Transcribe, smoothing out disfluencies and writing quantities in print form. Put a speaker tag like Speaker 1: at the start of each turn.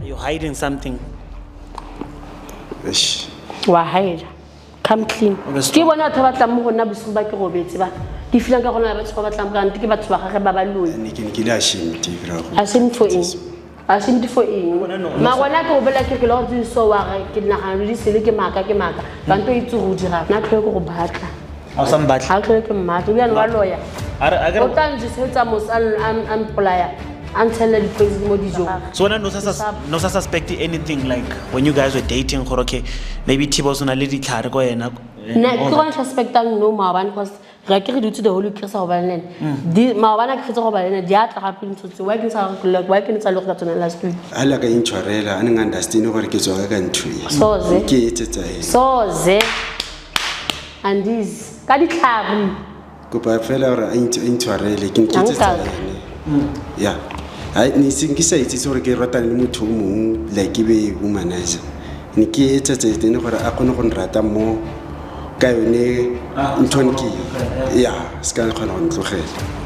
Speaker 1: You're hiding something.
Speaker 2: Eish.
Speaker 3: Wa hide. Come clean. Ke bona batho ba tlang mo gona bosigo ba ke robetse ba. Ke fila ka gona ba tshwa ba tlang ka ntse ke batho ba gage ba ba loyi.
Speaker 2: Ke le ashamed bra.
Speaker 3: Ashamed for eng? Ashamed for eng? Ma gona ke go bela ke lo di so wa ke nna ga di sele ke maka ba nto itse go dira na tlhole go batla.
Speaker 1: How some battle?
Speaker 3: Ha tlhole ke mmatla ya no lawyer. O tang di setsa mos an employer. Until the police mo dijo.
Speaker 1: So when no suspect anything like when you guys were dating or okay maybe Tibo's na le ditlhare go yena.
Speaker 3: Na ke go suspectang no maabane because ga ke re dutse the whole krisa go balene. Di maabane ke fetsa go balene di atla ga pele ntse wa ke sa go wa ke ntse le go ka tsona last week.
Speaker 2: Ala ka intshwarela a neng understand gore ke tswa ka ntwe.
Speaker 3: Soze.
Speaker 2: Ke etsetsa eng?
Speaker 3: Soze. And this ka ditlhare.
Speaker 2: Kopa fela gore a intshwarele ke etsetsa eng? Yeah. I ni singisa itse gore ke ratana le motho mongwe like be womanizer ni ke etsetsa tene gore a kgone go nrata mo ka yone ntone ke ya ska kgona go ntlogela.